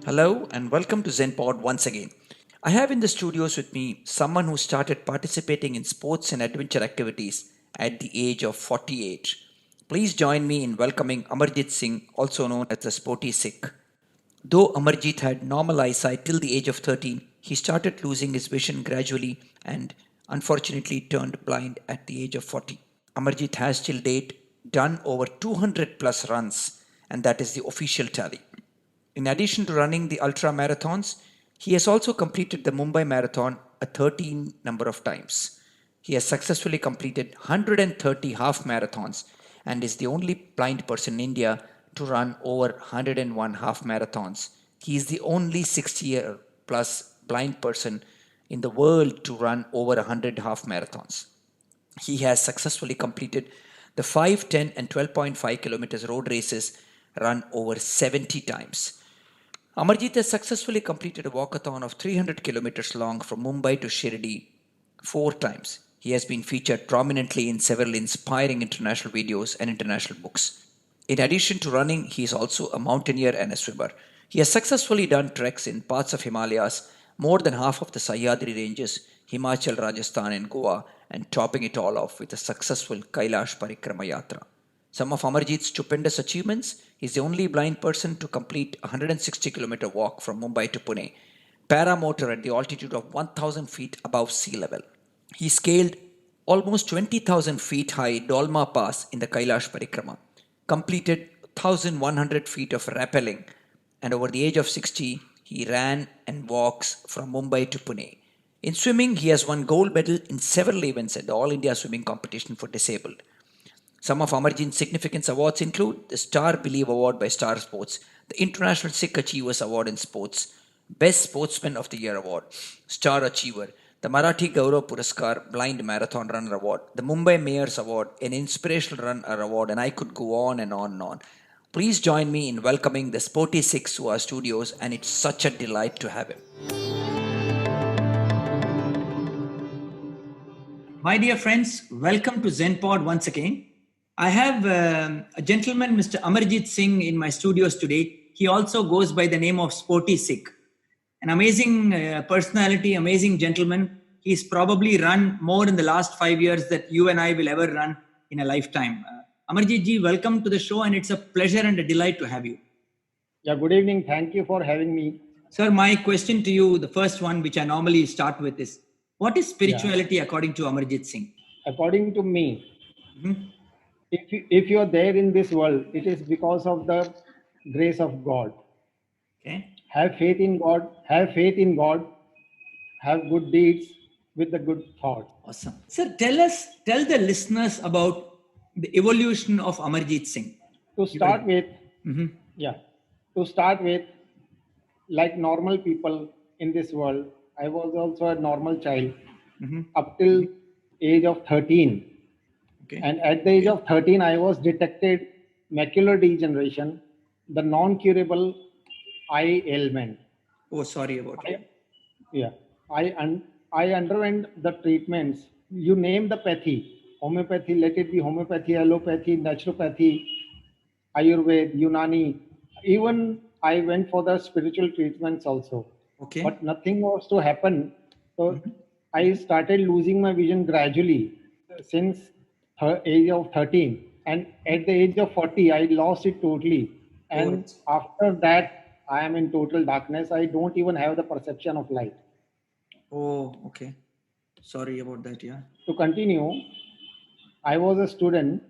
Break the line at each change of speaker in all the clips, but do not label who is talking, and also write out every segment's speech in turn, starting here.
Hello and welcome to ZenPod once again. I have in the studios with me someone who started participating in sports and adventure activities at the age of 48. Please join me in welcoming Amarjit Singh, also known as the Sporty Sikh. Though Amarjit had normal eyesight till the age of 13, he started losing his vision gradually and unfortunately turned blind at the age of 40. Amarjit has till date done over 200 plus runs, and that is the official tally. In addition to running the ultra marathons, he has also completed the Mumbai Marathon a 13 number of times. He has successfully completed 130 half marathons and is the only blind person in India to run over 101 half marathons. He is the only 60-year plus blind person in the world to run over 100 half marathons. He has successfully completed the 5, 10, and 12.5 kilometers road races run over 70 times. Amarjit has successfully completed a walkathon of 300 kilometers long from Mumbai to Shirdi 4 times. He has been featured prominently in several inspiring international videos and international books. In addition to running, he is also a mountaineer and a swimmer. He has successfully done treks in parts of Himalayas, more than half of the Sahyadri ranges, Himachal, Rajasthan, and Goa, and topping it all off with a successful Kailash Parikrama Yatra. Some of Amarjit's stupendous achievements: he is the only blind person to complete a 160-kilometer walk from Mumbai to Pune, paramotor at the altitude of 1,000 feet above sea level. He scaled almost 20,000 feet high Dolma Pass in the Kailash Parikrama, completed 1,100 feet of rappelling, and over the age of 60, he ran and walks from Mumbai to Pune. In swimming, he has won gold medal in several events at the All India Swimming Competition for Disabled. Some of Amarjit's significance awards include the Star Believe Award by Star Sports, the International Sikh Achievers Award in Sports, Best Sportsman of the Year Award, Star Achiever, the Marathi Gaurav Puraskar Blind Marathon Runner Award, the Mumbai Mayor's Award, an Inspirational Runner Award, and I could go on and on and on. Please join me in welcoming the Sporty Sikh to our studios, and it's such a delight to have him. My dear friends, welcome to ZenPod once again. I have a gentleman, Mr. Amarjeet Singh, in my studios today. He also goes by the name of Sporty Sikh. An amazing personality, amazing gentleman. He's probably run more in the last 5 years that you and I will ever run in a lifetime. Amarjeet ji, welcome to the show, and it's a pleasure and a delight to have you.
Yeah, good evening. Thank you for having me.
Sir, my question to you, the first one, which I normally start with is, what is spirituality according to Amarjeet Singh?
According to me, if you are there in this world, it is because of the grace of God.
Okay.
Have faith in God. Have faith in God. Have good deeds with the good thought.
Awesome. Sir, tell the listeners about the evolution of Amarjeet Singh.
To start with, like normal people in this world, I was also a normal child up till age of 13. Okay. And at the age of 13, I was detected macular degeneration, the non-curable eye ailment.
Oh, sorry about it.
Yeah. I underwent the treatments. You name the pathy, homeopathy, let it be homeopathy, allopathy, naturopathy, Ayurveda, Unani. Even I went for the spiritual treatments also.
Okay.
But nothing was to happen. So I started losing my vision gradually since age of 13. And at the age of 40, I lost it totally. And after that, I am in total darkness. I don't even have the perception of light.
Oh, okay. Sorry about that, yeah.
To continue, I was a student.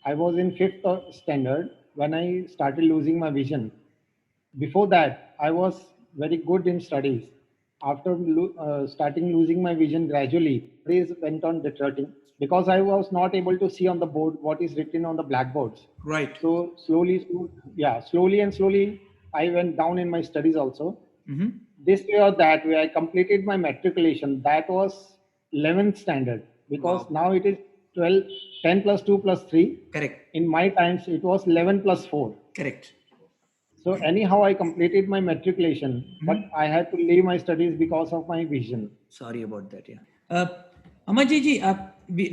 I was in 5th standard when I started losing my vision. Before that, I was very good in studies. After starting losing my vision gradually, studies went on deteriorating because I was not able to see on the board what is written on the blackboards.
Right.
So slowly and slowly, I went down in my studies also. This way or that way, I completed my matriculation. That was 11th standard because now it is 10 plus 2 plus 3.
Correct.
In my times, it was 11 plus 4.
Correct.
So anyhow, I completed my matriculation, but I had to leave my studies because of my vision.
Sorry about that, yeah. Amarjeet ji,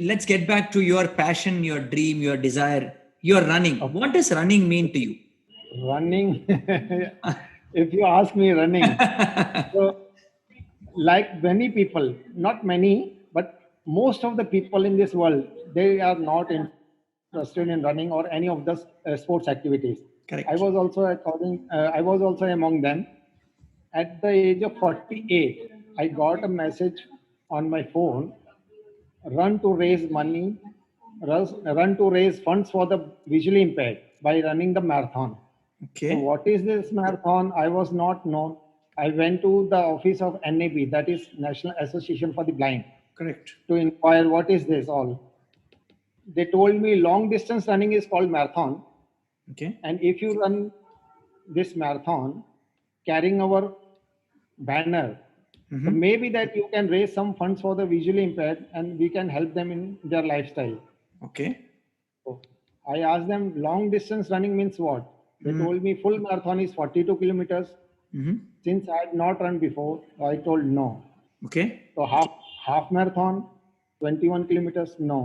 let's get back to your passion, your dream, your desire, your running. What does running mean to you?
Running, if you ask me running, so like many people, not many, but most of the people in this world, they are not interested in running or any of the sports activities. I was
Correct.
also I was also among them. At the age of 48, I got a message on my phone: run to raise money, run to raise funds for the visually impaired by running the marathon. So
Okay.
what is this marathon? I was not known. I went to the office of NAB, that is National Association for the Blind,
Correct.
to inquire what is this all. They told me long distance running is called marathon,
Okay.
and if you run this marathon carrying our banner, so
Mm-hmm.
maybe that you can raise some funds for the visually impaired and we can help them in their lifestyle.
Okay.
So I asked them, long distance running means what? They
Mm-hmm.
told me full marathon is 42 kilometers.
Mm-hmm.
Since I had not run before, I told no.
Okay.
So half marathon, 21 kilometers, no.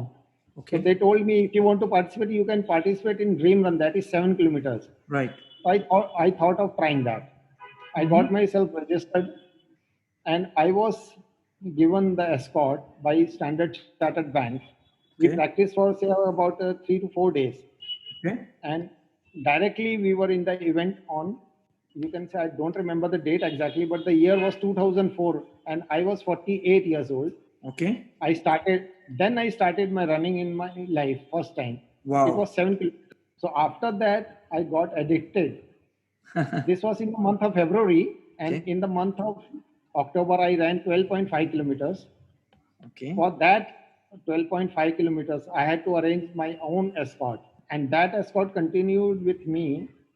So
Okay.
they told me if you want to participate, you can participate in dream run, that is 7 kilometers.
Right.
So I thought of trying that. I
Mm-hmm.
got myself registered and I was given the escort by Standard Chartered Bank. We
Okay.
practiced for say about 3 to 4 days,
Okay.
and directly we were in the event on. You can say I don't remember the date exactly, but the year was 2004, and I was 48 years old.
Okay.
I started my running in my life first time. It
Wow.
was 7 kilometers. So after that, I got addicted. This was in the month of February, and
Okay.
in the month of October, I ran 12.5 kilometers.
Okay.
For that 12.5 kilometers, I had to arrange my own escort, and that escort continued with me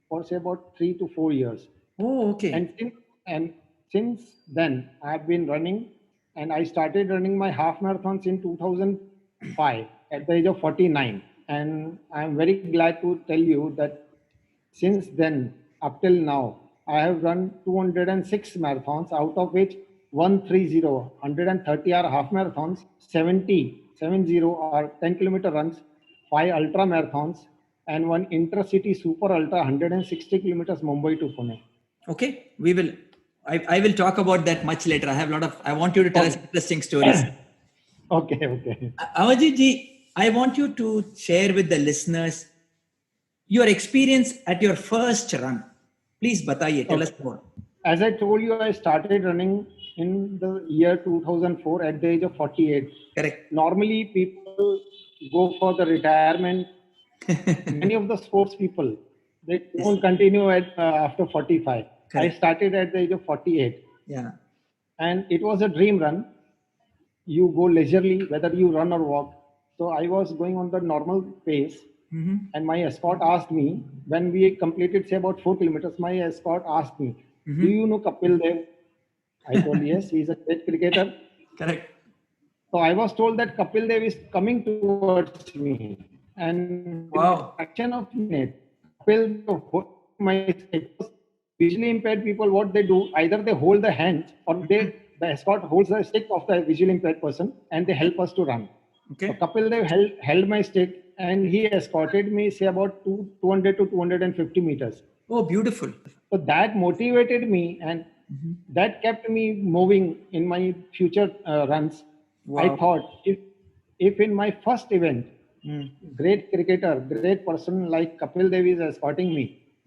for say about 3 to 4 years.
Oh,
And
okay.
since then, I have been running, and I started running my half marathons in 2005 at the age of 49. And I'm very glad to tell you that since then, up till now, I have run 206 marathons, out of which 130 are half marathons, 70 are 10-kilometer runs, 5 ultra marathons, and one intercity super ultra 160 kilometers Mumbai to Pune.
Okay. We will. I will talk about that much later. I have a lot of. I want you to tell us
Okay,
interesting stories.
okay.
Amarjit ji, I want you to share with the listeners your experience at your first run. Please bataiye. Tell us
Okay.
more.
As I told you, I started running in the year 2004 at the age of 48.
Correct.
Normally, people go for the retirement. Many of the sports people, they
Yes.
don't continue after 45. I
Correct.
started at the age of 48,
Yeah.
and it was a dream run. You go leisurely, whether you run or walk. So I was going on the normal pace,
Mm-hmm.
and my escort asked me, when we completed say about 4 kilometers, my escort asked me, "Do
Mm-hmm.
you know Kapil Dev?" I told yes, he's a great cricketer.
Correct.
So I was told that Kapil Dev is coming towards me, and within a
Wow.
fraction of a minute, Kapil Dev holding my stick. Because visually impaired people, what they do, either they hold the hands or
Mm-hmm.
the escort holds the stick of the visually impaired person and they
Okay.
help us to run. So
Okay.
Kapil Dev held my stick and he escorted me say about 200 to 250 meters.
Oh, beautiful.
So that motivated me, and that kept me moving in my future runs. I
Wow.
thought, if in my first event,
Mm.
great cricketer, great person like Kapil Dev is escorting me,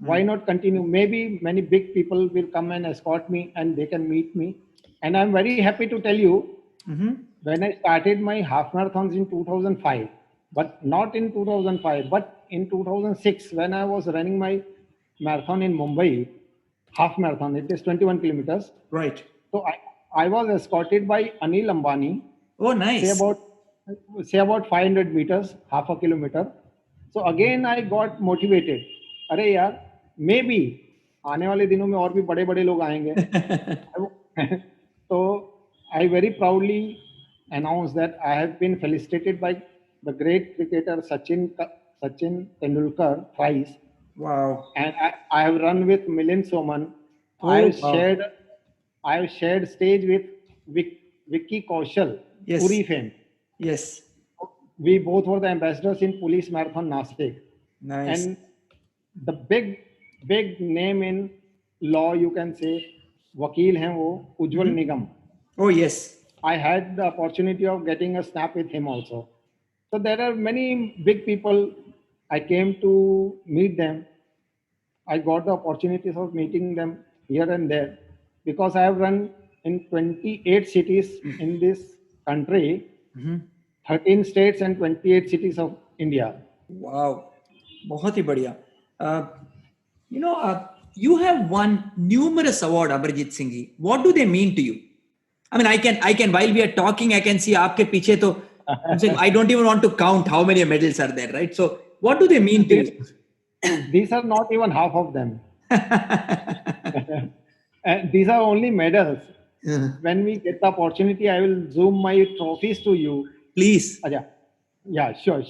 why
Mm.
not continue? Maybe many big people will come and escort me and they can meet me. And I'm very happy to tell you,
Mm-hmm.
when I started my half marathons in 2005, but not in 2005, but in 2006, when I was running my marathon in Mumbai, half marathon, it is 21 kilometers.
Right.
So I was escorted by Anil Ambani,
Oh,
say
nice.
about say about 500 meters, half a kilometer. So again I got motivated. अरे यार, maybe आने वाले दिनों में और भी बड़े बड़े लोग आएंगे. So I very proudly announce that I have been felicitated by the great cricketer Sachin Tendulkar thrice,
Wow.
and I have run with Milind Soman. I
Oh,
have
wow.
shared I have shared stage with Vicky Kaushal,
Yes.
Puri fame.
Yes.
We both were the ambassadors in Police Marathon Nasik,
Nice.
and the big name in law, you can say, वकील हैं वो उज्जवल निगम.
Oh, yes.
I had the opportunity of getting a snap with him also. So there are many big people. I came to meet them. I got the opportunities of meeting them here and there because I have run in 28 cities in this country, 13 states and 28 cities of India.
Wow. बहुत ही बढ़िया. You know, you have won numerous awards, Amarjit Singh ji. What do they mean to you? I mean, I can, while we are talking, I can see आपके पीछे तो, I don't even want to count how many medals are there, right? So, what do they mean to you?
These are not even half of them. And these are only medals. When we get the opportunity, I will zoom my trophies to you.
Please.
Aja. Yeah, sure.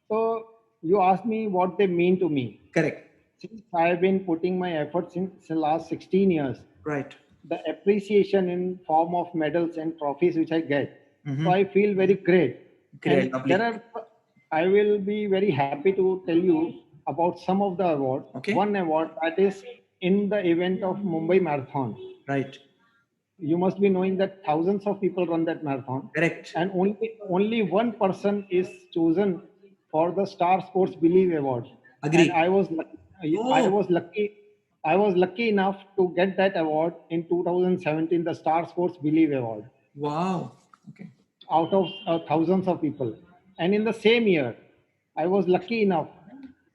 So you asked me what they mean to me.
Correct.
Since I have been putting my efforts since the last 16 years,
Right.
the appreciation in form of medals and trophies which I get, so I feel very great.
Great,
And
lovely.
I will be very happy to tell you about some of the awards.
Okay.
One award that is in the event of Mumbai Marathon.
Right.
You must be knowing that thousands of people run that marathon.
Correct.
And only one person is chosen for the Star Sports Believe Award.
Agree.
And I was lucky enough to get that award in 2017, the Star Sports Believe Award,
Wow. Okay.
out of thousands of people. And in the same year, I was lucky enough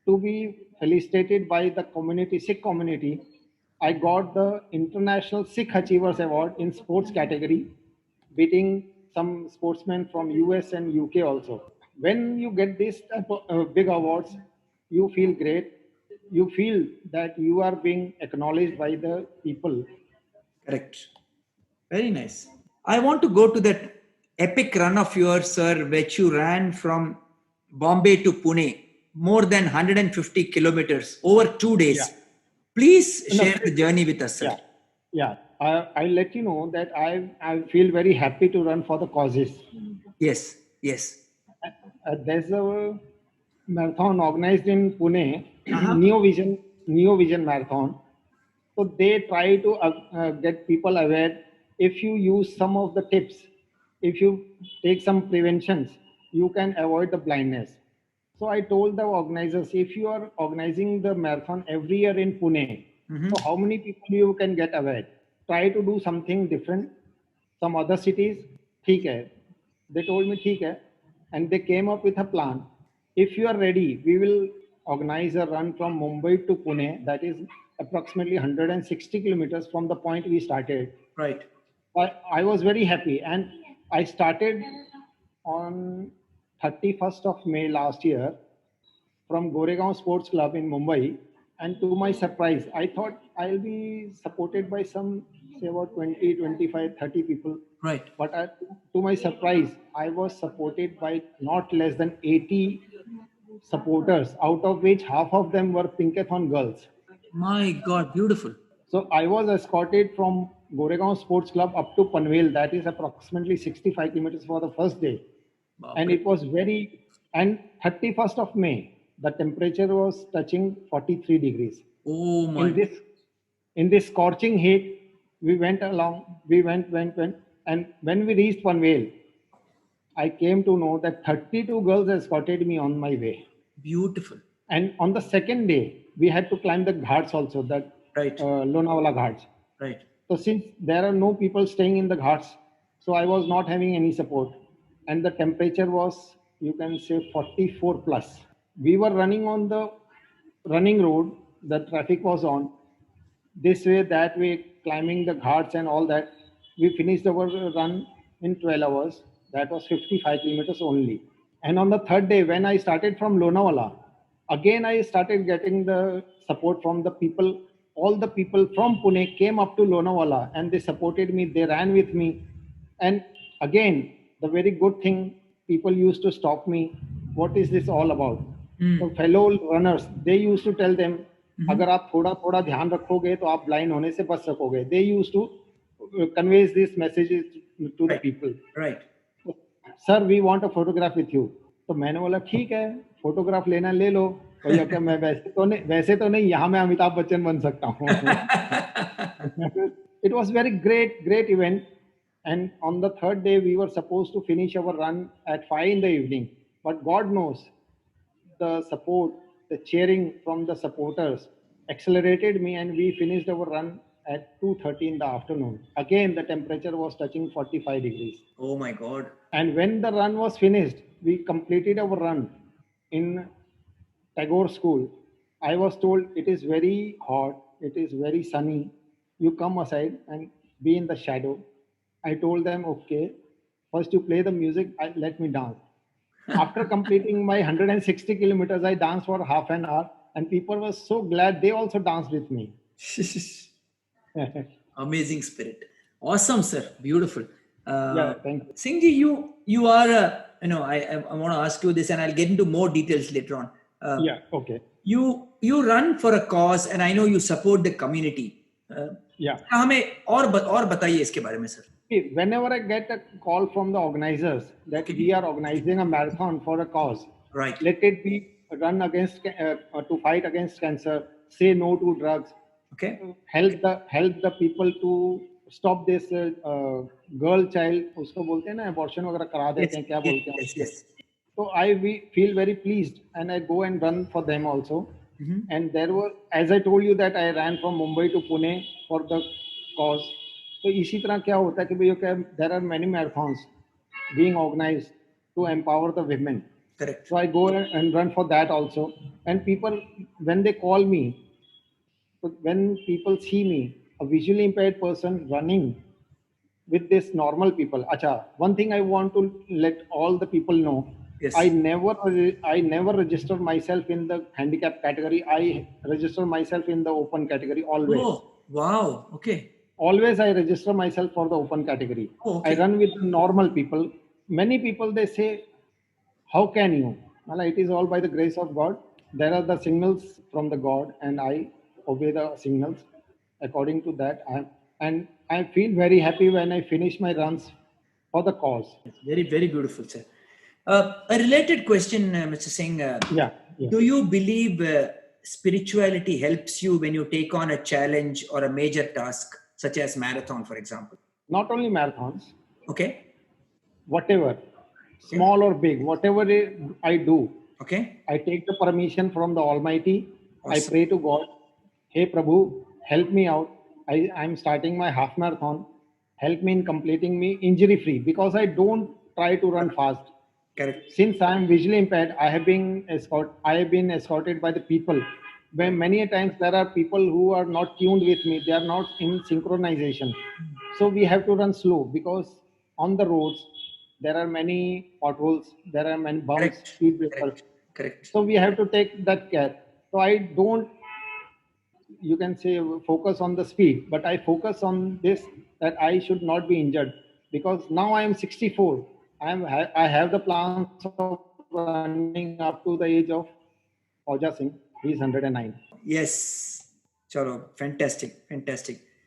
to be felicitated by the community, Sikh community. I got the International Sikh Achievers Award in sports category, beating some sportsmen from US and UK also. When you get these type of, big awards, you feel great. You feel that you are being acknowledged by the people.
Correct. Very nice. I want to go to that epic run of yours, sir, which you ran from Bombay to Pune, more than 150 kilometers over 2 days.
Yeah.
Please
No,
share the journey with us, sir.
Yeah. I'll let you know that I feel very happy to run for the causes.
Yes. Yes.
There's a marathon organized in Pune,
Uh-huh.
Neo Vision Marathon. So they try to get people aware. If you use some of the tips, if you take some preventions, you can avoid the blindness. So I told the organizers, if you are organizing the marathon every year in Pune, so how many people you can get aware? Try to do something different. Some other cities, ठीक है. They told me ठीक है, and they came up with a plan. If you are ready, we will organize a run from Mumbai to Pune. That is approximately 160 kilometers from the point we started.
Right.
I was very happy, and I started on 31st of May last year from Goregaon Sports Club in Mumbai. And to my surprise, I thought I'll be supported by some, say, about 20, 25, 30 people.
Right.
But to my surprise, I was supported by not less than 80 supporters, out of which half of them were Pinkathon girls.
My God, beautiful.
So I was escorted from Goregaon Sports Club up to Panvel. That is approximately 65 kilometers for the first day.
Wow.
And it was and 31st of May, the temperature was touching 43 degrees.
Oh my.
In this scorching heat, we went along, we went. And when we reached Panvel, I came to know that 32 girls escorted me on my way.
Beautiful.
And on the second day, we had to climb the ghats also, that
Right.
Lonavala ghats.
Right.
So since there are no people staying in the ghats, so I was not having any support. And the temperature was, you can say, 44 plus. We were running on the running road, the traffic was on. This way, that way, climbing the ghats and all that. We finished our run in 12 hours. That was 55 kilometers only. And on the third day, when I started from Lonavala, again I started getting the support from the people. All the people from Pune came up to Lonavala and they supported me. They ran with me. And again, the very good thing, people used to stop me. What is this all about? So fellow runners, they used to tell them, अगर आप थोड़ा थोड़ा ध्यान रखोगे तो आप blind होने से बच सकोगे. They used to convey these messages to the people.
Right.
Sir, we want a photograph with you. तो मैंने बोला ठीक है, फोटोग्राफ लेना ले लो. भैया क्या मैं वैसे तो नहीं यहाँ मैं अमिताभ बच्चन बन सकता हूँ. It was very great event. And on the third day, we were supposed to finish our run at 5 in the evening. But God knows, the support, the cheering from the supporters accelerated me, and we finished our run at 2:30 in the afternoon. Again, the temperature was touching 45 degrees.
Oh my God.
And when the run was finished, we completed our run in Tagore School. I was told it is very hot, it is very sunny. You come aside and be in the shadow. I told them, okay, first you play the music, let me dance. After completing my 160 kilometers, I danced for half an hour, and people were so glad they also danced with me.
Amazing spirit. Awesome, sir. Beautiful.
Yeah, thank you.
Singhji, you are, I want to ask you this, and I'll get into more details later on.
Yeah, okay.
You run for a cause, and I know you support the community.
Yeah.
हमें और बताइए इसके बारे में, sir.
Whenever I get a call from the organizers that we are organizing a marathon for a cause,
right?
Let it be run against to fight against cancer, say no to drugs,
okay,
help the people to stop this girl child, उसको बोलते हैं ना abortion वगैरह करा देते हैं, क्या बोलते हैं?
Yes.
So we feel very pleased, and I go and run for them also. Mm-hmm. And there were, as I told you, that I ran from Mumbai to Pune for the cause. तो इसी तरह क्या होता है कि भैया there are many marathons being organized to empower the women.
Correct.
So I go and run for that also. And people, when they call me, so when people see me, a visually impaired person running with this normal people, one thing I want to let all the people know. Yes. I never register myself in the handicap category. I register myself in the open category always.
Oh, wow. Okay.
Always I register myself for the open category. Oh, okay. I run with normal people. Many people, they say, how can you? Well, it is all by the grace of God. There are the signals from the God, and I obey the signals. According to that, I feel very happy when I finish my runs for the cause.
Very, very beautiful, sir. A related question, Mr. Singh.
Yeah.
Do you believe spirituality helps you when you take on a challenge or a major task, such as marathon, for example?
Not only marathons.
Okay.
Whatever, small or big, whatever I do.
Okay.
I take the permission from the Almighty.
Awesome.
I pray to God. Hey Prabhu, help me out. I'm starting my half marathon. Help me in completing me injury free, because I don't try to run fast.
Correct.
Since I am visually impaired, I have been escorted by the people. When many a times there are people who are not tuned with me, they are not in synchronization. So we have to run slow, because on the roads there are many potholes, there are many bumps, speed breakers.
Correct.
So we have to take that care. So I don't, you can say, focus on the speed, but I focus on this, that I should not be injured, because now I am 64. I have the plans of running up to the age of Amarjeet Singh. He is 109.
Yes. Chalo, fantastic.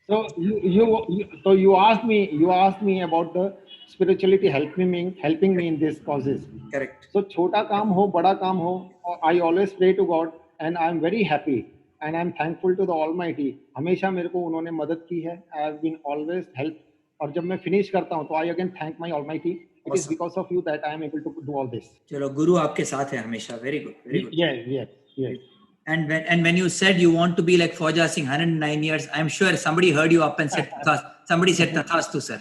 So you asked me about the spirituality helping me in these causes.
Correct.
So छोटा काम हो, बड़ा काम हो, I always pray to God, and I am very happy and I am thankful to the Almighty. हमेशा मेरे को उन्होंने मदद की है. I have been always helped. और जब मैं finish करता हूँ तो I again thank my Almighty. It is because of you that I am able to do all this.
चलो, गुरु आपके साथ है हमेशा. Very good.
Yes.
And when you said you want to be like Fauja Singh, 109 years, I'm sure somebody heard you up and said, somebody said Tathastu, sir.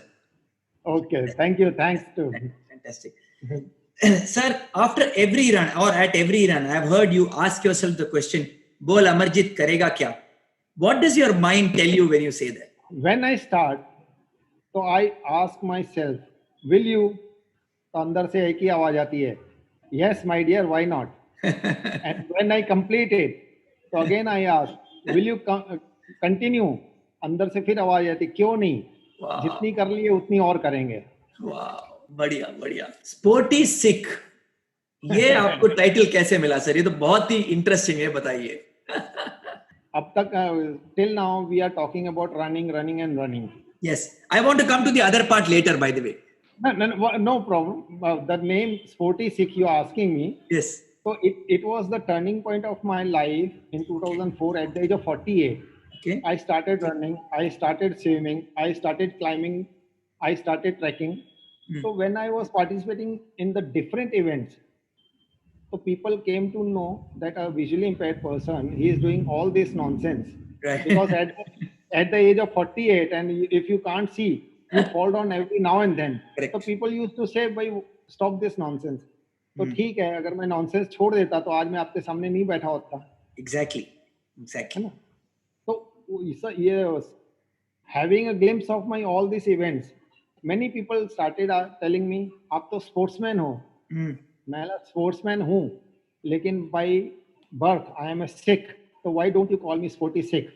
Okay, thank you. Thanks too.
Fantastic. Sir, after every run or at every run, I've heard you ask yourself the question, Bol Amarjit karega kya? What does your mind tell you when you say that?
When I start, so I ask myself, will you? तो अंदर से एक ही आवाज आती है, yes my dear, why not? And when I complete it, so again I ask, will you continue? अंदर से फिर आवाज आती, क्यों नहीं?
Wow.
जितनी कर लिए उतनी और करेंगे.
Wow, बढ़िया. Sporty Sikh, ये आपको टाइटल कैसे मिला सर? ये तो बहुत ही इंटरेस्टिंग है, बताइए.
अब तक till now we are talking about running.
Yes, I want to come to the other part later, by the way.
No problem. The name Sporty Sikh you are asking me.
Yes.
So it was the turning point of my life in 2004 at the age of 48.
Okay.
I started running, I started swimming, I started climbing, I started trekking. So when I was participating in the different events, so people came to know that a visually impaired person, he is doing all this nonsense.
Right.
Because at the age of 48, and if you can't see, you fall down every now and then.
Correct.
So people used to say, "Bhai, stop this nonsense." तो ठीक है, अगर मैं nonsense छोड़ देता तो आज मैं आपके सामने नहीं बैठा होता.
Exactly.
है
Exactly.
ना? So yes, having a glimpse of my all these events, many people started telling me, "आप तो sportsman हो." मैं स्पोर्ट्समैन हूँ, लेकिन by birth I am a Sikh, तो why don't you call me sporty Sikh?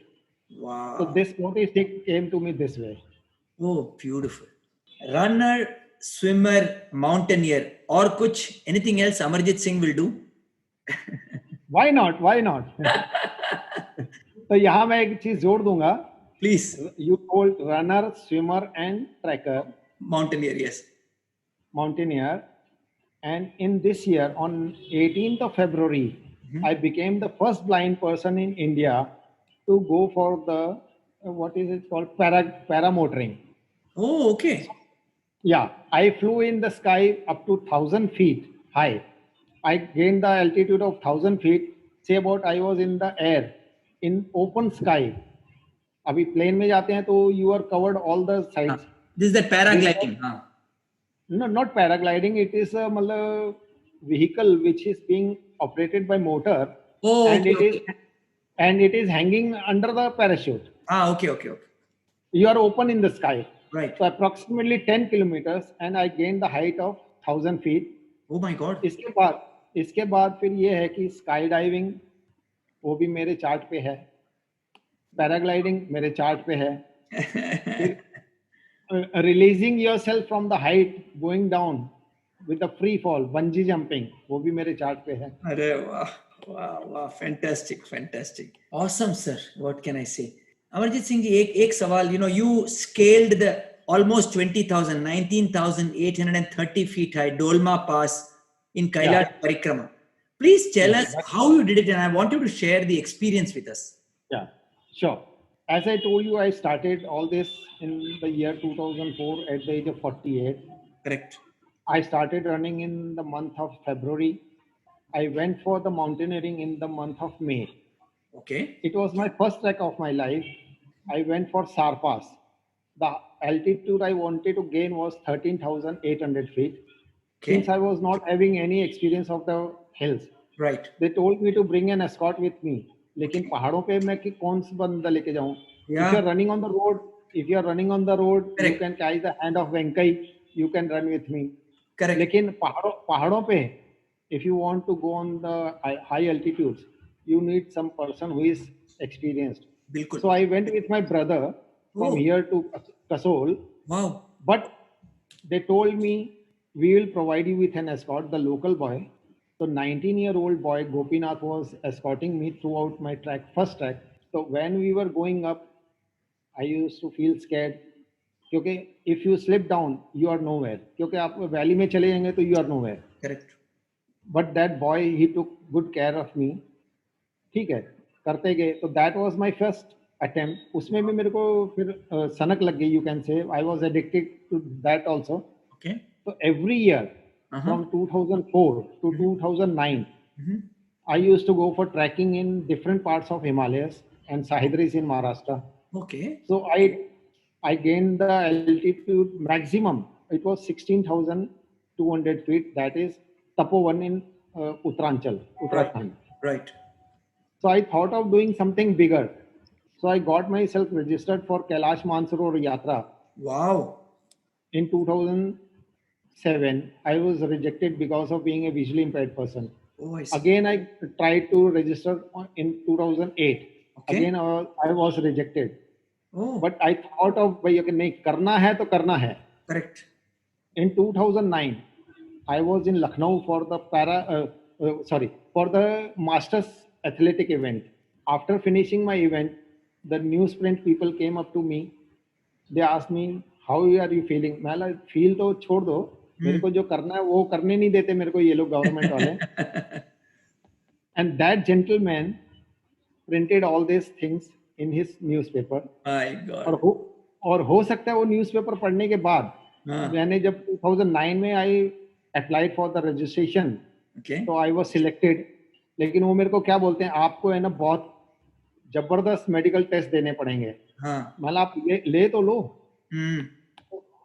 Wow.
So this Sporty Sikh came to me this way.
Oh, beautiful. Runner, swimmer, mountaineer, और कुछ anything else Amarjit Singh will do?
Why not? Why not? तो यहाँ मैं एक चीज जोड़ दूंगा.
Please.
You told runner, swimmer, and trekker.
Mountaineer, yes.
Mountaineer. And in this year, on 18th of February, I became the first blind person in India to go for the, what is it called, paramotoring.
Oh, okay.
Yeah, I flew in the sky up to 1,000 feet high. I gained the altitude of 1,000 feet. Say about I was in the air, in open sky. अभी plane में जाते हैं तो you are covered all the sides.
This is the paragliding.
No, not paragliding. It is a vehicle which is being operated by motor.
Oh,
and
okay,
it is hanging under the parachute.
Okay.
You are open in the sky.
Right.
So approximately 10 kilometers, and I gained the height of 1,000 feet.
Oh my God.
इसके बाद फिर ये है कि sky diving वो भी मेरे chart पे है, पैराग्लाइडिंग मेरे चार्ट पे है, releasing yourself from the height, going down with a free fall, bungee jumping, वो भी मेरे चार्ट पे है.
अरे वाह, fantastic. Awesome, sir. What can I say? Amarjit Singh ji, एक सवाल, you scaled the almost 20,000, 19,830 feet high Dolma Pass in Kailash Parikrama. Please tell us how you did it, and I want you to share the experience with us.
Yeah, sure. As I told you, I started all this in the year 2004 at the age of 48.
Correct.
I started running in the month of February. I went for the mountaineering in the month of May.
Okay.
It was my first trek of my life. I went for Sar Pass. The altitude I wanted to gain was 13,800 feet.
Okay.
Since I was not having any experience of the hills.
Right.
They told me to bring an escort with me. लेकिन पहाड़ों पे मैं कि कौन सा बंदा लेके जाऊं? If you are running on the road,
Correct.
you can catch the hand of Venkai. You can run with me.
Correct.
लेकिन पहाड़ों पे, if you want to go on the high altitudes, you need some person who is experienced.
बिल्कुल.
So I went with my brother from here to Kasol.
Wow.
But they told me we will provide you with an escort, the local boy. So 19-year-old boy Gopinath was escorting me throughout my first trek. So when we were going up, I used to feel scared. क्योंकि if you slip down, you are nowhere. क्योंकि आप valley में चले जाएंगे तो you are nowhere.
Correct.
But that boy, he took good care of me. ठीक है, करते गए. So that was my first attempt. उसमें भी मेरे को फिर सनक लग गई. You can say I was addicted to that also.
Okay.
So every year. From 2004 to 2009, I used to go for trekking in different parts of Himalayas and Sahidris in Maharashtra.
Okay.
So I gained the altitude maximum. It was 16,200 feet. That is Tapovan in Uttarakhand.
Right.
So I thought of doing something bigger. So I got myself registered for Kailash Mansarovar Yatra.
Wow.
In 2007, I was rejected because of being a visually impaired person.
Oh, I see.
Again, I tried to register in 2008.
Okay.
Again, I was rejected.
Oh.
But I thought of, भाई अगर नहीं करना है तो करना है.
Correct.
In 2009, I was in Lucknow for the for the Masters athletic event. After finishing my event, the newsprint people came up to me. They asked me, how are you feeling? मैं बोला feel तो छोड़ दो, मेरे को जो करना है वो करने नहीं देते मेरे को ये लोग गवर्नमेंट वाले. And that gentleman printed all these things in his newspaper.
My
और
God.
हो और हो सकता है वो न्यूज़पेपर पढ़ने के बाद
हाँ.
मैंने जब 2009 में I applied for the registration
Okay.
तो आई वाज सिलेक्टेड. लेकिन वो मेरे को क्या बोलते हैं, आपको है ना बहुत जबरदस्त मेडिकल टेस्ट देने पड़ेंगे.
हाँ.
मतलब आप ले तो लो.
Hmm.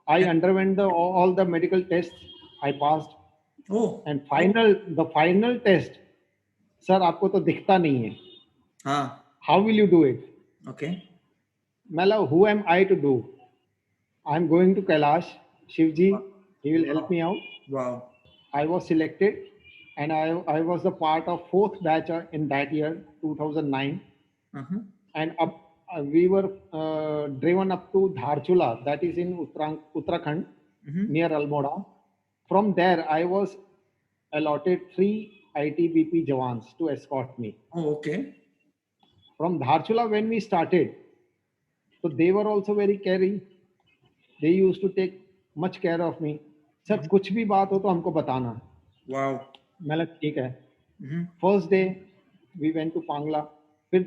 I underwent all the medical tests. I passed.
Oh.
And the final test, sir, आपको तो दिखता नहीं है.
हाँ.
How will you do it?
Okay.
मतलब, who am I to do? I'm going to Kailash. Shivji, he will help me out.
Wow.
I was selected, and I was the part of fourth batch in that year, 2009.
Uh-huh.
And we were driven up to Dharchula, that is in Uttarakhand, near Almora. From there, I was allotted 3 ITBP Jawans to escort me.
Oh, okay.
From Dharchula, when we started, so they were also very caring. They used to take much care of me. Sir, कुछ भी बात हो तो हमको बताना.
Wow.
मैंने ठीक है. First day, we went to Pangla. फिर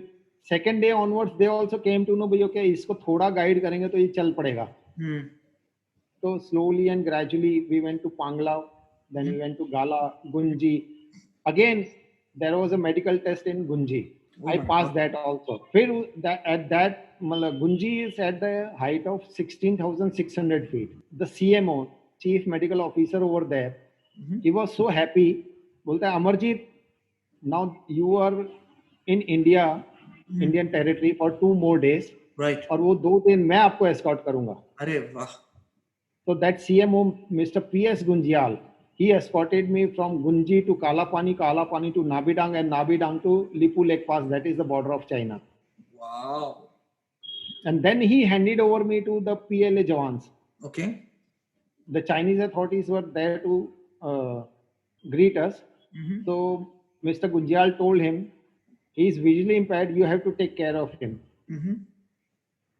second day onwards, they also came to know भैया क्या इसको थोड़ा गाइड करेंगे तो ये चल पड़ेगा. So slowly and gradually we went to Pangla, then we went to Gala, Gunji. Again, there was a medical test in Gunji. I passed that also. At that, Gunji is at the height of 16,600 feet. The CMO, Chief Medical Officer over there, he was so happy. बोलता है Amarjeet, now you are in India, Indian territory for 2 more days.
Right.
और वो 2 दिन मैं आपको escort करूँगा.
अरे वाह.
So that CMO, Mr. P.S. Gunjial, he escorted me from Gunji to Kalapani, Kalapani to Nabidang, and Nabidang to Lipu Lake Pass. That is the border of China.
Wow.
And then he handed over me to the PLA Jawans.
Okay.
The Chinese authorities were there to greet us. So Mr. Gunjial told him, he is visually impaired, you have to take care of him.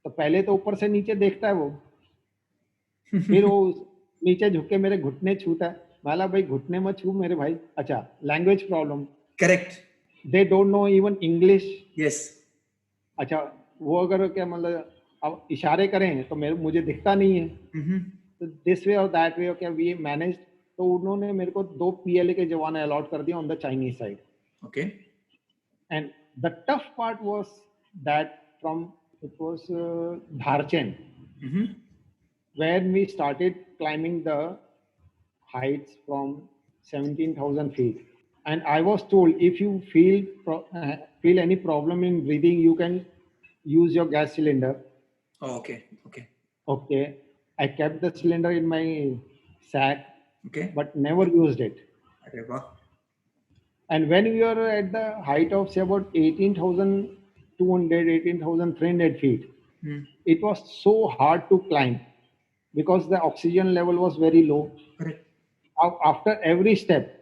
तो पहले तो ऊपर से नीचे देखता है वो. फिर वो नीचे झुक के मेरे घुटने छूता है. माला भाई घुटने मत छू मेरे भाई. अच्छा, language problem.
Correct.
They don't know even English.
Yes.
अच्छा, वो अगर क्या मतलब अब इशारे करें तो मुझे दिखता नहीं है. तो दिस वे और दैट वे क्या वी मैनेज. तो उन्होंने मेरे को 2 PLA के जवान अलॉट कर दिया on the Chinese side.
Okay.
And the tough part was that from it was Dharchen. When we started climbing the heights from 17,000 feet, and I was told if you feel any problem in breathing, you can use your gas cylinder.
Oh, okay. Okay.
Okay, I kept the cylinder in my sack,
Okay.
but never used it.
अरे वाह.
And when we were at the height of say about 18,200, 18,300 feet, it was so hard to climb because the oxygen level was very low.
Correct.
After every step,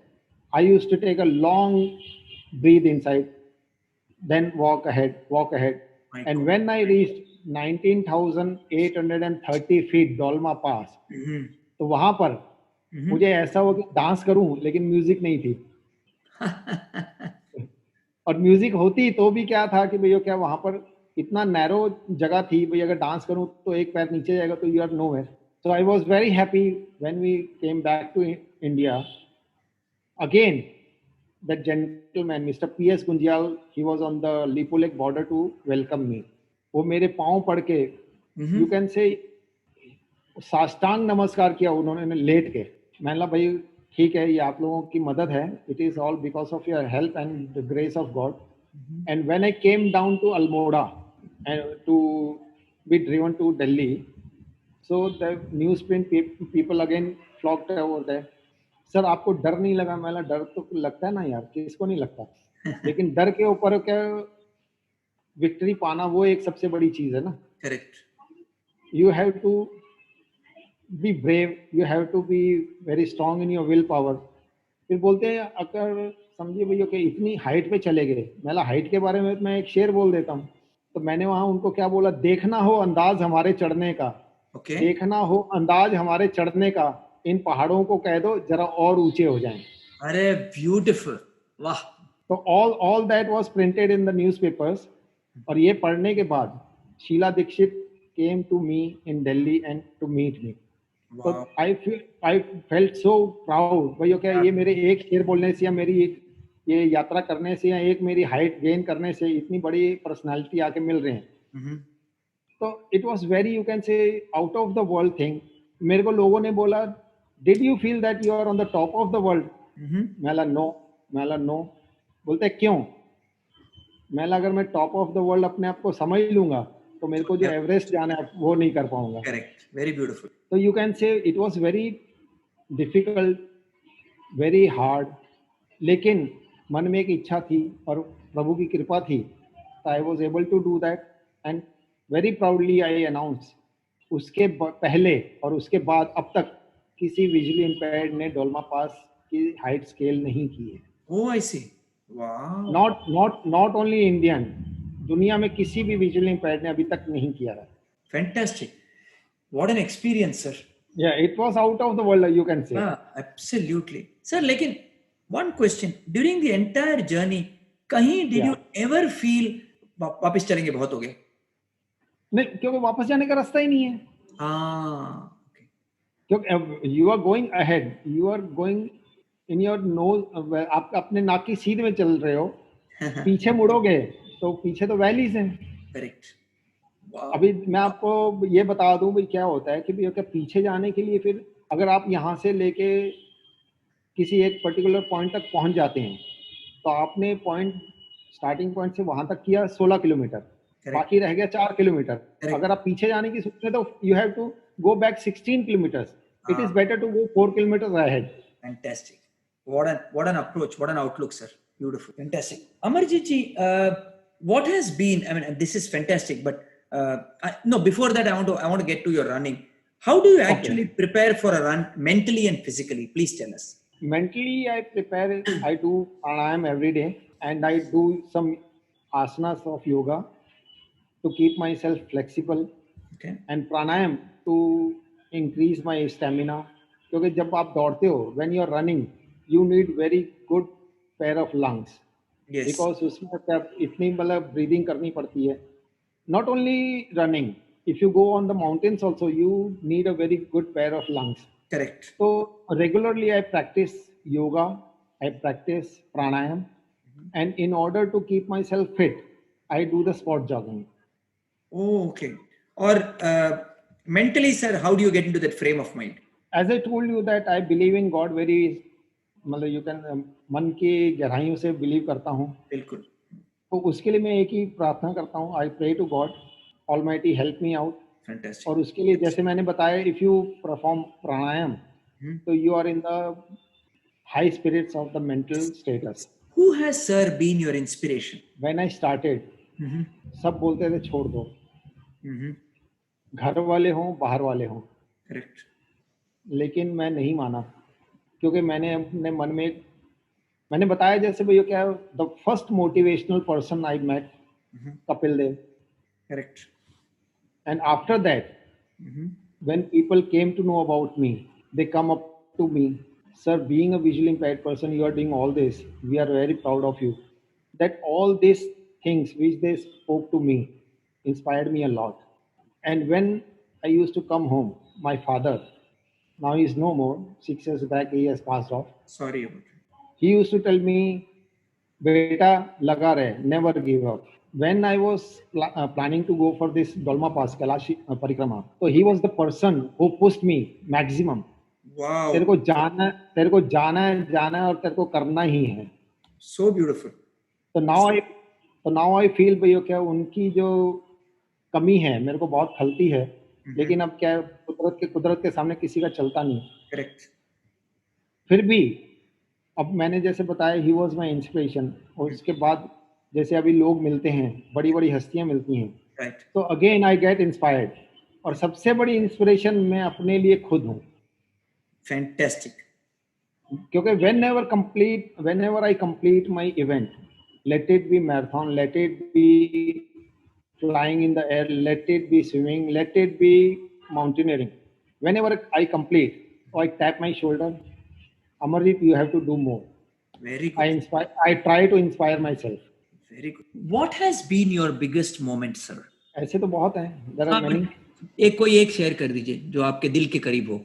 I used to take a long breathe inside, then walk ahead.
My
And
God.
when I reached 19,830 feet Dolma Pass, तो वहां पर मुझे ऐसा हो कि dance करूं लेकिन music नहीं थी. और म्यूजिक होती तो भी क्या था कि भैया क्या वहां पर इतना नैरो जगह थी भैया अगर डांस करूं तो एक पैर नीचे जाएगा तो you are nowhere. So I was very happy when we came back to India. Again, that gentleman, Mr. P.S. Gunjial, he was on the Lipu Lake border to welcome me. वो मेरे पाँव पड़ के, you can say, साष्टांग नमस्कार किया उन्होंने late के. मैंने कहा भाई ठीक है ये आप लोगों की मदद है. It is all because of your help and the grace of God. And when I came down to Almora and to be driven to Delhi, so the newsprint people again flocked over there. Sir आपको डर नहीं लगा? मैंने डर तो लगता है ना यार, किसको नहीं लगता. लेकिन डर के ऊपर क्या विक्ट्री पाना वो एक सबसे बड़ी चीज है ना.
Correct.
You have to be brave, you have to be very strong in your will power. फिर बोलते हैं अगर समझिए भैया कि इतनी हाइट पे चले गए. मैं हाइट के बारे में मैं एक शेर बोल देता हूँ. तो मैंने वहां उनको क्या बोला, देखना हो अंदाज हमारे चढ़ने का.
Okay.
देखना हो अंदाज हमारे चढ़ने का, इन पहाड़ों को कह दो जरा और ऊंचे हो जाएं.
अरे ब्यूटीफुल. वाह.
तो all that was printed in the newspapers. और ये पढ़ने के बाद Sheila Dikshit came to me in Delhi and to meet me. तो
Wow.
I felt so proud. भाई क्या ये मेरे एक शेर बोलने से या मेरी एक ये यात्रा करने से या एक मेरी हाइट गेन करने से इतनी बड़ी पर्सनालिटी आके मिल रहे हैं. तो it was very you can say out of the world thing. मेरे को लोगों ने बोला did you feel that you are on the top of the world. मैला नो. बोलते क्यों. मैला अगर मैं टॉप ऑफ द वर्ल्ड अपने आप को समझ लूंगा तो मेरे को जो एवरेस्ट जाना है वो नहीं कर पाऊंगा.
करेक्ट. Very beautiful.
तो you can say it was very difficult, very hard, लेकिन मन में एक इच्छा थी और प्रभु की कृपा थी. तो I was able to do that and very proudly I announce. उसके पहले और उसके बाद अब तक किसी विजुअली इम्पेयर्ड ने डोलमा पास की हाइट स्केल नहीं की है.
ओह आई सी. वाओ.
नॉट ओनली इंडियन, दुनिया में किसी भी विजुअली इम्पेयर्ड ने अभी तक नहीं किया है.
Fantastic. What an experience sir.
Yeah, it was out of the world, you can say.
Absolutely. Sir, लेकिन one question. During the entire journey, कहीं did you ever feel वापस चलेंगे बहुत हो गए?
नहीं, क्योंकि वापस जाने का रास्ता ही नहीं है.
Okay.
क्योंकि you are going ahead, you are going in your nose, आप अपने नाक की सीध में चल रहे हो. पीछे मुड़ोगे तो पीछे तो वैलीज हैं.
Correct.
अभी मैं आपको ये बता दूं भाई क्या होता है कि भैया पीछे जाने के लिए फिर अगर आप यहाँ से लेके किसी एक पर्टिकुलर पॉइंट तक पहुंच जाते हैं तो आपने पॉइंट स्टार्टिंग पॉइंट से वहां तक किया 16 किलोमीटर. बाकी रह गया 4 किलोमीटर. अगर आप पीछे जाने की सोचते तो you have to go back 16 kilometres. It is better to go 4 kilometre ahead.
Fantastic. What an approach. What an outlook, sir. Beautiful. Fantastic. Amarjit ji, what has been? I mean, this is fantastic. But no, before that, I want to get to your running. How do you actually prepare for a run mentally and physically? Please tell us.
Mentally, I prepare. I do pranayam every day, and I do some asanas of yoga to keep myself flexible.
Okay.
And pranayam to increase my stamina. क्योंकि जब आप दौड़ते हो, when you are running, you need very good pair of lungs.
Yes.
Because उसमें इतनी मतलब breathing करनी पड़ती है. Not only running, if you go on the mountains also, you need a very good pair of lungs.
Correct.
So regularly I practice yoga, I practice pranayam, and in order to keep myself fit, I do the sport jogging.
Oh, okay. Or mentally, sir, how do you get into that frame of mind?
As I told you that I believe in God very, मतलब you can मन की गहराइयों से believe करता हूँ.
बिल्कुल.
तो उसके लिए मैं एक ही प्रार्थना करता हूँ. I pray to God almighty help me out.
Fantastic.
और उसके लिए जैसे मैंने बताया इफ यू परफॉर्म प्राणायाम तो you are in the high spirits of the mental status.
Who has, sir, been your inspiration?
When I started सब बोलते थे छोड़ दो. घर वाले हों बाहर वाले हों.
Correct.
लेकिन मैं नहीं माना क्योंकि मैंने अपने मन में मैंने बताया जैसे भैया क्या the first motivational person I met Kapil Dev.
Correct.
And after that, when people came to know about me, they come up to me, sir, being a visually impaired person, you are doing all this. We are very proud of you. That all these things which they spoke to me inspired me a lot. And when I used to come home, my father, now he is no more, 6 years back he has passed off.
Sorry about it.
He used to tell me, beta laga rahe, never give up. When I was planning to go for this Dolma Pass, Kailash Parikrama, so he was the person who pushed me maximum.
Wow.
तेरे को जाना है और तेरे को करना ही है.
So beautiful.
तो now I feel भैया क्या उनकी जो कमी है मेरे को बहुत खलती है. लेकिन अब क्या कुदरत के सामने किसी का चलता नहीं.
Correct.
फिर भी अब मैंने जैसे बताया ही वॉज माई इंस्पिरेशन. और उसके बाद जैसे अभी लोग मिलते हैं, बड़ी बड़ी हस्तियां मिलती हैं,
Right.
तो अगेन आई गेट इंस्पायर्ड. और सबसे बड़ी इंस्पिरेशन मैं अपने लिए खुद हूँ.
Fantastic.
क्योंकि whenever I complete my event, let it be marathon, let it be flying in the air, let it be swimming, let it be mountaineering, whenever I complete, I tap my shoulder, Amarjeet, you have to do more.
Very
I
good.
inspire. I try to inspire myself.
Very good. What has been your biggest moment, sir?
ऐसे तो बहुत हैं. There are
हाँ,
many.
एक कोई एक share कर दीजिए जो आपके दिल के करीब हो.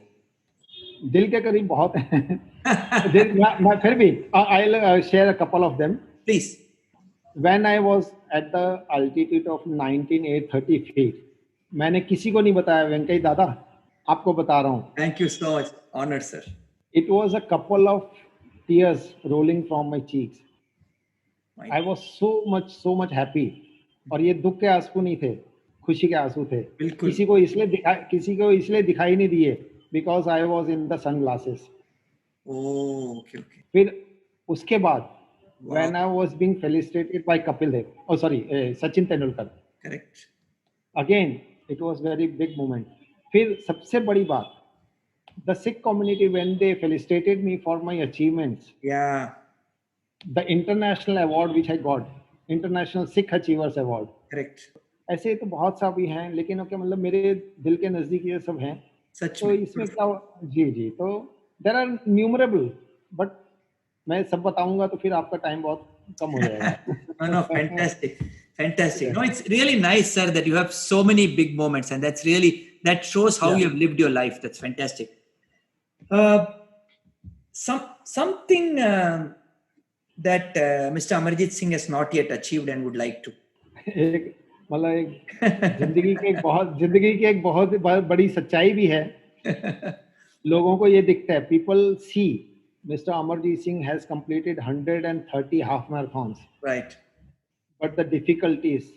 दिल के करीब बहुत हैं. मैं फिर भी I'll share a couple of them.
Please.
When I was at the altitude of 19,830 feet, मैंने किसी को नहीं बताया वेंकई दादा, आपको बता रहा हूँ.
Thank you so much. Honored, sir.
It was a couple of tears rolling from my cheeks.
My
I was so much happy. और ये दुख के आंसू नहीं थे, खुशी के आंसू थे.
बिल्कुल.
किसी को इसलिए दिखाई नहीं दिए because I was in the sunglasses.
Oh, okay, okay.
फिर उसके बाद
Wow.
when I was being felicitated by Kapil Dev, Sachin Tendulkar.
Correct.
Again, it was very big moment. फिर सबसे बड़ी बात, the Sikh community when they felicitated me for my achievements,
Yeah.
the international award which I got, International Sikh Achievers Award.
Correct.
ऐसे तो बहुत सा भी हैं, लेकिन क्या मतलब मेरे दिल के नजदीक ये सब हैं.
सच
तो
में.
इसमें क्या जी तो there are numerable, but मैं सब बताऊंगा तो फिर आपका टाइम बहुत कम हो जाएगा.
No, fantastic. Fantastic. No, it's really nice, sir, that you have so many big moments, and that shows how
Yeah.
you have lived your life. That's fantastic. Something that Mr. Amarjit Singh has not yet achieved and would like to.
एक मतलब एक जिंदगी की एक बहुत बड़ी सच्चाई भी है. लोगों को ये दिखता है. People see Mr. Amarjit Singh has completed 130 half marathons.
Right.
But the difficulties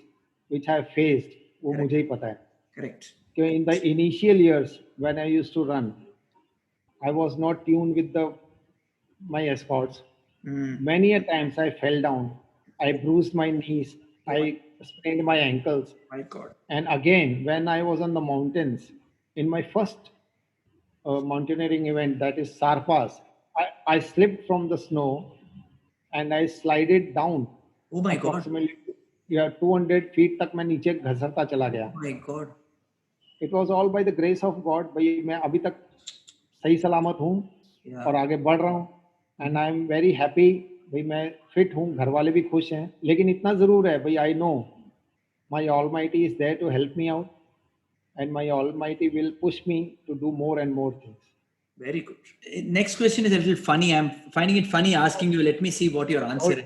which I have faced, वो
Correct.
मुझे ही पता है.
Correct.
कि in the initial years when I used to run, I was not tuned with my escorts. Many a times I fell down. I bruised my knees. I sprained my ankles.
My God.
And again, when I was on the mountains, in my first mountaineering event, that is Sarpas, I slipped from the snow and I slided down.
Oh my God.
Approximately 200 feet तक मैं नीचे घसरता चला गया.
Oh my God.
It was all by the grace of God. भाई मैं अभी तक सही सलामत हूँ
Yeah.
और आगे बढ़ रहा हूँ. And I am very happy. भाई मैं फिट हूँ, घर वाले भी खुश हैं. लेकिन इतना जरूर है भाई, I know my Almighty is there to help me out, and my Almighty will push me to do more and more things.
Very good. Next question is a little funny. I'm finding it funny asking you. Let me see what your answer is.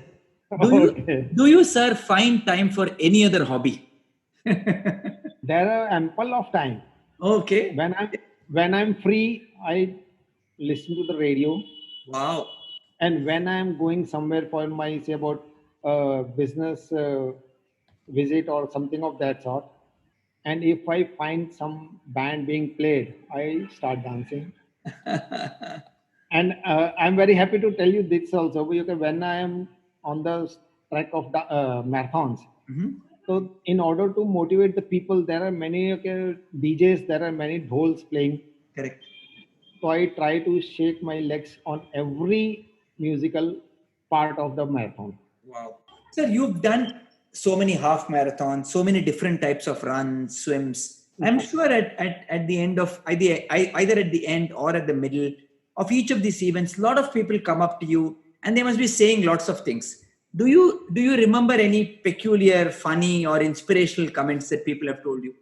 Okay.
Do you, sir, find time for any other hobby?
There are ample of time.
Okay.
When I'm free, I listen to the radio.
Wow.
And when I'm going somewhere for my, say, about business visit or something of that sort, and if I find some band being played, I start dancing. And I'm very happy to tell you this also, because when I am on the track of the marathons, so in order to motivate the people, there are many DJs, there are many dhols playing.
Correct.
So I try to shake my legs on every musical part of the marathon.
Wow. Sir, you've done so many half marathons, so many different types of runs, swims. I'm sure at the end of either at the end or at the middle of each of these events, a lot of people come up to you and they must be saying lots of things. Do you remember any peculiar, funny, or inspirational comments that people have told you?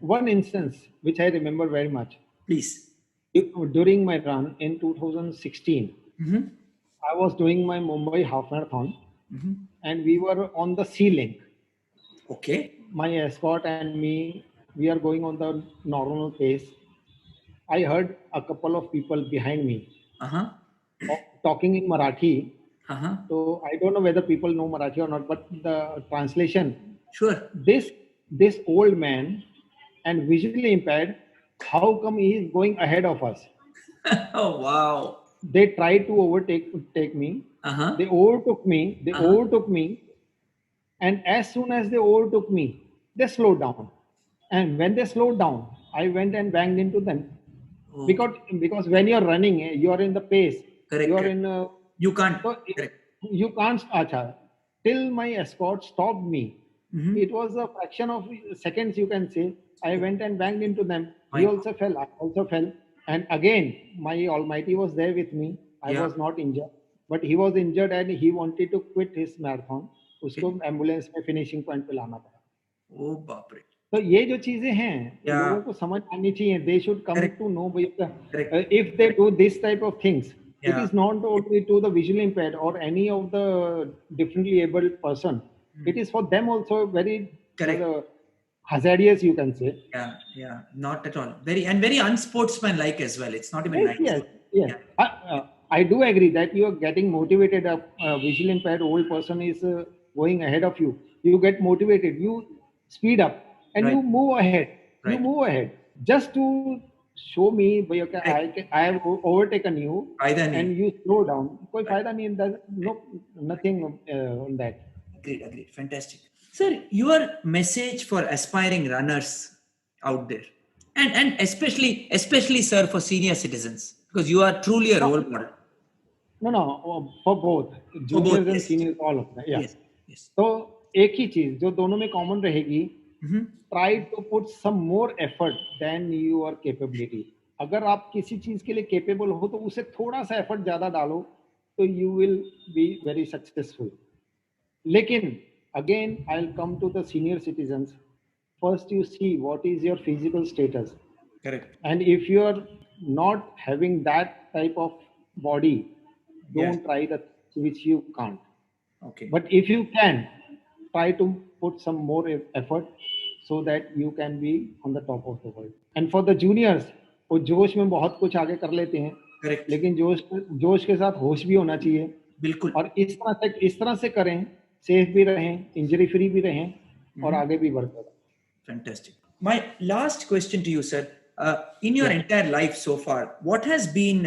One instance which I remember very much.
Please.
During my run in 2016, I was doing my Mumbai half marathon, and we were on the sea link.
Okay.
My escort and me, we are going on the normal pace. I heard a couple of people behind me talking in Marathi. So I don't know whether people know Marathi or not, but the translation.
Sure.
This old man and visually impaired, how come he is going ahead of us?
Oh, wow.
They tried to overtake me. They overtook me. And as soon as they overtook me, they slowed down. And when they slowed down, I went and banged into them. Oh. Because when you're running, you're in the pace.
Correct.
You're in.
You can't.
So you can't. Till my escort stopped me. It was a fraction of seconds, you can say. I went and banged into them. He also fell. I also fell. And again, my Almighty was there with me. I was not injured. but he was injured and he wanted to quit his marathon. उसको ambulance में finishing point पे लाना पड़ा.
ओ बाप रे.
तो ये जो चीजें हैं
Yeah.
लोगों को समझ आनी चाहिए. They should come
Correct.
To know
Correct.
If they do this type of things. It
Yeah.
is not only to the visually impaired or any of the differently abled person. It is for them also very
Correct.
hazardous, you can say.
Yeah, not at all. Very unsportsmanlike as well. It's not even
Yes,
nice.
yes. I do agree that you are getting motivated. A visually impaired old person is going ahead of you. You get motivated. You speed up and
Right.
you move ahead.
Right.
You move ahead just to show me, I have overtaken you,
फायदा नहीं.
and you slow down. कोई फायदा नहीं. No, nothing on that.
Agreed. Fantastic. Sir, your message for aspiring runners out there, and especially sir, for senior citizens, because you are truly a role model.
No, for both juniors and
yes.
seniors, all of them. Yeah.
Yes.
तो एक ही चीज जो दोनों में common रहेगी, try to put some more effort than your capability. अगर आप किसी चीज के लिए केपेबल हो तो उसे थोड़ा सा एफर्ट ज्यादा डालो तो you will be very successful. लेकिन again I'll come to the senior citizens. First you see what is your physical status.
Correct.
And if you are not having that type of body, don't
Yes.
try the which you can't.
Okay.
But if you can, try to put some more effort so that you can be on the top of the world. And for the juniors, वो जोश में बहुत कुछ आगे कर लेते हैं.
Correct.
लेकिन जोश के साथ होश भी होना चाहिए.
बिल्कुल.
और इस तरह से करें, सेफ भी रहें, इंजरी फ्री भी रहें और आगे भी बढ़ते रहें.
Fantastic. My last question to you, sir. In your entire life so far, what has been,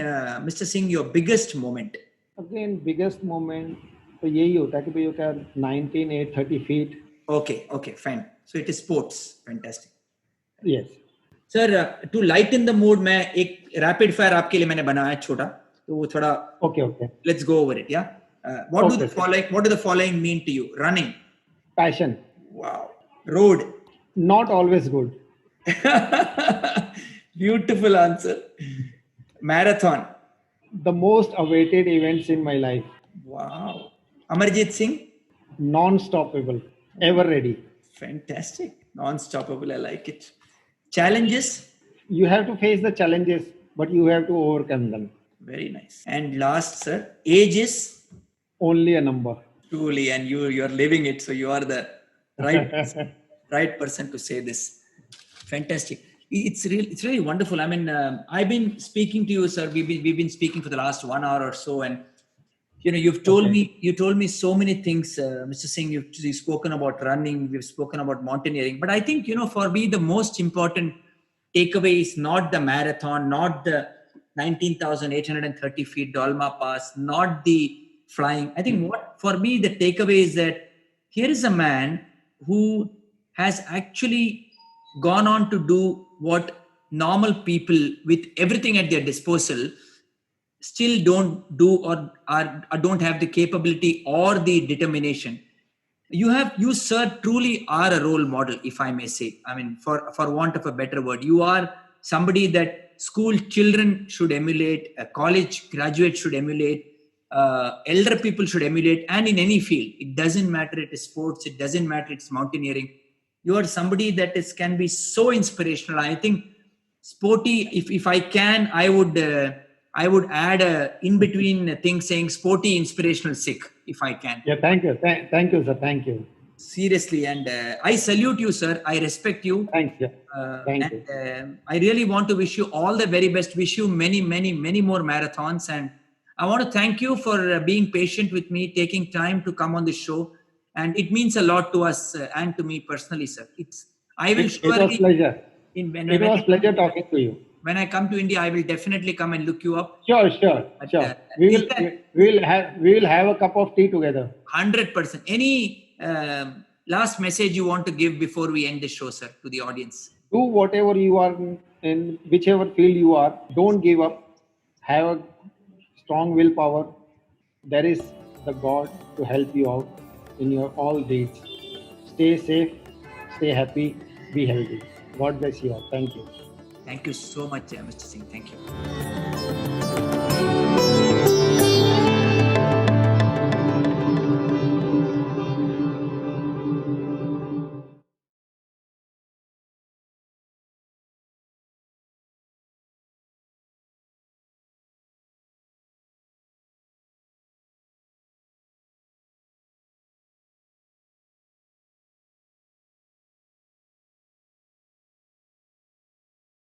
Mr. Singh, your biggest moment?
Again, biggest moment तो यही होता है कि भाई क्या 19,830 feet.
Okay, fine. So it is sports. Fantastic.
Yes.
Sir, to lighten the mood, मैं एक rapid fire आपके लिए मैंने बनाया है छोटा, तो वो थोड़ा.
Okay.
Let's go over it. Yeah. What do the following mean to you? Running.
Passion.
Wow. Road.
Not always good.
Beautiful answer. Marathon.
The most awaited events in my life.
Wow. Amarjeet Singh.
Non-stoppable. Ever ready.
Fantastic. Non-stoppable. I like it. Challenges.
You have to face the challenges, but you have to overcome them.
Very nice. And last, sir, age is
only a number.
Truly, and you're living it, so you are the right person to say this. Fantastic. It's really wonderful. I mean, I've been speaking to you, sir. We've been speaking for the last 1 hour or so, and you've told me so many things, Mr. Singh. You've spoken about running, we've spoken about mountaineering, but I think for me the most important takeaway is not the marathon, not the 19,830 feet Dolma Pass, not the flying. I think what for me the takeaway is that here is a man who has actually gone on to do what normal people with everything at their disposal still don't do or don't have the capability or the determination. You sir truly are a role model, if I may say. I mean, for want of a better word, you are somebody that school children should emulate, college graduates should emulate, elder people should emulate, and in any field. It doesn't matter it is sports, it doesn't matter it's mountaineering. You are somebody that can be so inspirational. I think Sporty, if I can, I would add a in between thing saying Sporty Inspirational Sikh, if I can.
Yeah, thank you. Thank you, sir. Thank you.
Seriously, and I salute you, sir. I respect you.
Thank you. Thank you.
I really want to wish you all the very best. Wish you many, many, many more marathons. And I want to thank you for being patient with me, taking time to come on the show. And it means a lot to us and to me personally, sir. It was
pleasure. It was pleasure talking to you.
When I come to India, I will definitely come and look you up.
Sure. We will have a cup of tea together.
100%. Any last message you want to give before we end the show, sir, to the audience?
Do whatever you are in whichever field you are. Don't give up. Have a strong willpower. There is the God to help you out in your all deeds. Stay safe, stay happy, be healthy. God bless you all. Thank you.
Thank you so much, Mr. Singh. Thank you.